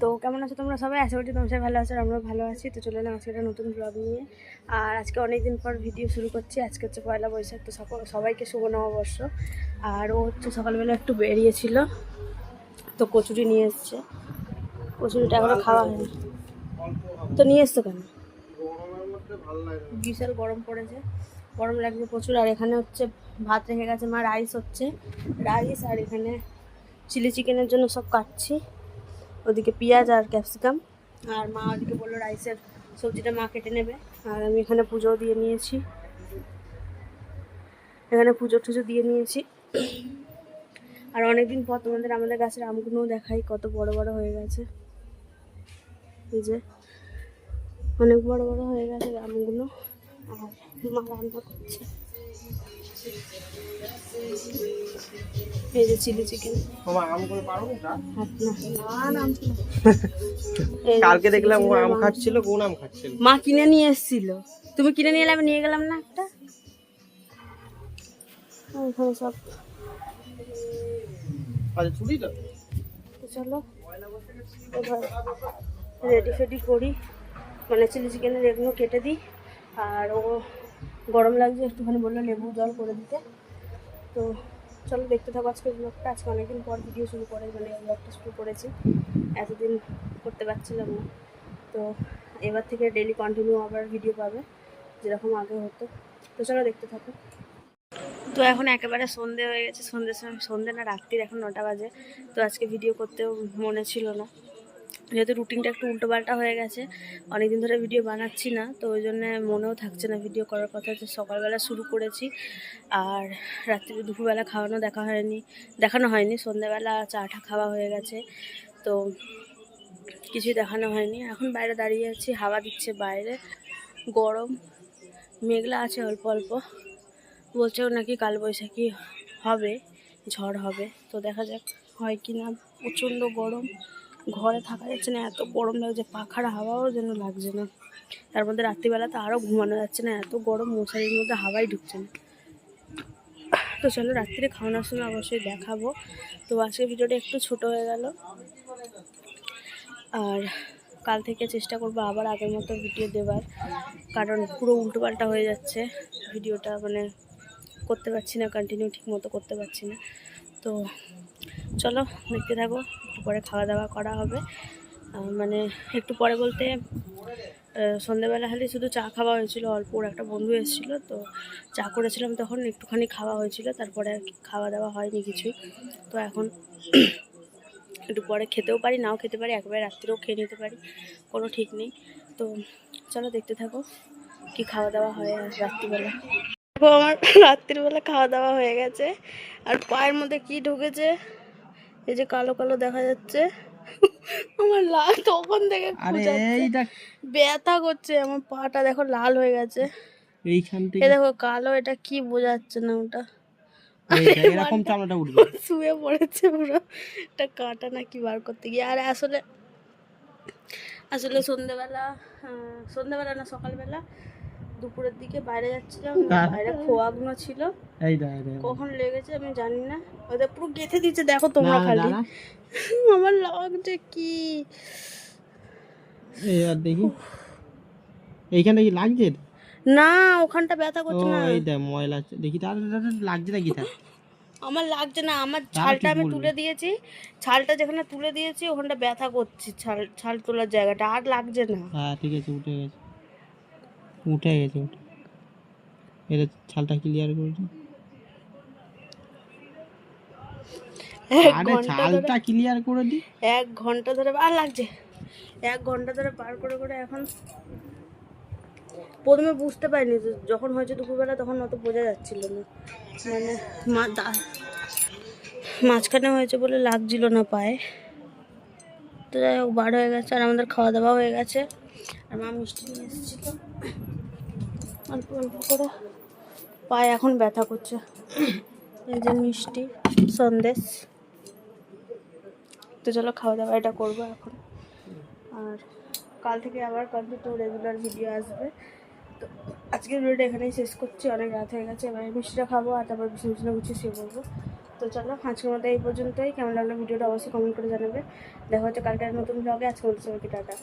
তো কেমন আছো তোমরা সবাই? আশা করছি তোমরা সবাই ভালো আছো, আমরাও ভালো আছি। তো চলে এলাম আজকে একটা নতুন ব্লগ নিয়ে। আর আজকে অনেকদিন পর ভিডিও শুরু করছি। আজকে হচ্ছে পয়লা বৈশাখ, তো সবাইকে শুভ নববর্ষ। আর ও হচ্ছে সকালবেলা একটু বেরিয়েছিল, তো কচুরি নিয়ে এসছে। কচুরিটা এখনো খাওয়া হয়নি, তো নিয়ে এসছো কেন? বিশাল গরম পড়েছে, গরম লাগছে প্রচুর। আর এখানে হচ্ছে ভাত রেখে গেছে মা, রাইস হচ্ছে, রাইস। আর এখানে চিলি চিকেনের জন্য সব কাটছি, ওদিকে পেঁয়াজ আর ক্যাপসিকাম। আর মা ওদিকে বললো রাইসের সবজিটা মা কেটে নেবে। আর আমি এখানে পুজো দিয়ে নিয়েছি, এখানে পুজো টুজো দিয়ে নিয়েছি। আর অনেকদিন পর তোমাদের আমাদের গাছের আমগুলোও দেখাই, কত বড় বড় হয়ে গেছে। এই যে অনেক বড় বড় হয়ে গেছে আমগুলো। আর মা রান্না করছে, এই যে চিলি চিকেন। কালকে দেখলাম ও আম খাচ্ছিল, কোন আম খাচ্ছিল? মা কিনে নিয়ে এসেছিল, তুমি কিনে নিয়ে এলে, আমি নিয়ে গেলাম না একটা। এখানে সব চলো এবার রেডি ফেডি করি, মানে চিলি চিকেনের এগুলো কেটে দিই। আর ও গরম লাগছে একটুখানি, বললো লেবু জল করে দিতে। তো চলো দেখতে থাকো আজকের ব্লগটা। আজকে অনেকদিন পর ভিডিও শুরু করে, মানে ব্লগটা শুরু করেছি, এতদিন করতে পারছিলাম না। তো এবার থেকে ডেলি কন্টিনিউ আবার ভিডিও পাবে, যেরকম আগে হতো। তো চলো দেখতে থাকো। তো এখন একেবারে সন্ধে হয়ে গেছে, সন্ধে না রাত্রির, এখন 9টা বাজে। তো আজকে ভিডিও করতেও মনে ছিল না, যেহেতু রুটিনটা একটু উল্টোপাল্টা হয়ে গেছে। অনেকদিন ধরে ভিডিও বানাচ্ছি না, তো ওই জন্য মনেও থাকছে না ভিডিও করার কথা। যে সকালবেলা শুরু করেছি, আর রাত্রি দুপুরবেলা দেখানো হয়নি। সন্ধ্যেবেলা চাটা খাওয়া হয়ে গেছে, তো কিছুই দেখানো হয়নি। এখন বাইরে দাঁড়িয়ে আছি, হাওয়া দিচ্ছে বাইরে, গরম, মেঘলা আছে অল্প অল্প। বলছেও নাকি কালবৈশাখী হবে, ঝড় হবে। তো দেখা যাক হয় কি না। প্রচণ্ড গরম, ঘরে থাকা যাচ্ছে না, এত গরম লাগছে, পাখার হাওয়াও যেন লাগছে না। তার মধ্যে রাত্রিবেলা তো আরও ঘুমানো যাচ্ছে না, এত গরম, মশারির মধ্যে হাওয়াই ঢুকছে না। তো চলো রাত্রিরে খাওয়ানোর সময় অবশ্যই দেখাবো। তো আজকে ভিডিওটা একটু ছোট হয়ে গেল, আর কাল থেকে চেষ্টা করবো আবার আগের মতো ভিডিও দেওয়ার, কারণ পুরো উল্টোপাল্টা হয়ে যাচ্ছে ভিডিওটা, মানে করতে পারছি না, কন্টিনিউ ঠিক মতো করতে পারছি না। তো চলো দেখতে থাকো, একটু পরে খাওয়া দাওয়া করা হবে। মানে একটু পরে বলতে সন্ধ্যেবেলা খালি শুধু চা খাওয়া হয়েছিল, অল্প, ওর একটা বন্ধু এসেছিলো, তো চা করেছিলাম তখন, একটুখানি খাওয়া হয়েছিল, তারপরে আর কি খাওয়া দাওয়া হয়নি কিছুই। তো এখন একটু পরে খেতেও পারি, নাও খেতে পারি, একবারে রাত্রিরেও খেয়ে নিতে পারি, কোনো ঠিক নেই। তো চলো দেখতে থাকো কি খাওয়া দাওয়া হয় আর রাত্রিবেলা। আমার রাত্রিবেলা খাওয়া দাওয়া হয়ে গেছে, আর পায়ের মধ্যে কি ঢুকেছে, এই যে কালো কালো দেখা যাচ্ছে। আমার লাল তখন থেকে ব্যথা করছে, আমার পাটা দেখো লাল হয়ে গেছে এইখান থেকে। দেখো কালো, এটা কি বোঝাচ্ছে না, ওটা এরকম চামড়াটা উঠবে, শুয়ে পড়েছে পুরো, একটা কাঁটা নাকি বার করতে গিয়ে। আর আসলে সন্ধ্যেবেলা না, সকালবেলা দুপুরের দিকে বাইরে যাচ্ছিলাম, বাইরে খোয়াগুলো ছিল, কখন লেগেছে আমি জানি না, ওদের পুরো গেঁথে দিচ্ছে, দেখো তোমরা খালি। আমার লাগছে কি দেখি, এইখানটা কি লাগছে না, ওখানটা ব্যথা করছে না, এই দেখ ময়লা দেখি, তার লাগছে নাকি? আমার লাগছে না, আমার ছালটা আমি তুলে দিয়েছি, ছালটা যেখানে তুলে দিয়েছি ওখানটা ব্যথা করছে, ছাল তোলার জায়গাটা, আর লাগছে না। হ্যাঁ ঠিক আছে, উঠে গেছে এটা, ছালটা ক্লিয়ার করে দিই। ছালটা ক্লিয়ার করে দিই। 1 ঘন্টা ধরে আর লাগছে, 1 ঘন্টা ধরে পার করে করে এখন। প্রথমে বুঝতে পারিনি, যখন হয়েছে দুপুরবেলা তখন অত বোঝা যাচ্ছিল না, মানে মাঝখানে হয়েছে বলে লাগছিল না পায়ে। তো যাই হোক, বার হয়ে গেছে, আর আমাদের খাওয়া দাওয়া হয়ে গেছে। আর মা মিষ্টি নিয়ে এসেছিল অল্প অল্প করে, পায়ে এখন ব্যথা করছে। এই যে মিষ্টি, সন্দেশ। তো চলো খাওয়া দাওয়া এটা করবো এখন, আর কাল থেকে আবার কন্টিনিউ রেগুলার ভিডিও আসবে। তো আজকের ভিডিওটা এখানেই শেষ করছি, অনেক রাত হয়ে গেছে। এবার মিষ্টিটা খাবো, আর তারপর বিছানা গুছিয়ে শুয়ে পড়বো। তো চলো আজকের মতো এই পর্যন্তই। কেমন লাগলো ভিডিওটা অবশ্যই কমেন্ট করে জানাবে। দেখা হচ্ছে কালকে নতুন ব্লগে। আজকের মতো সবাইকে টাটা।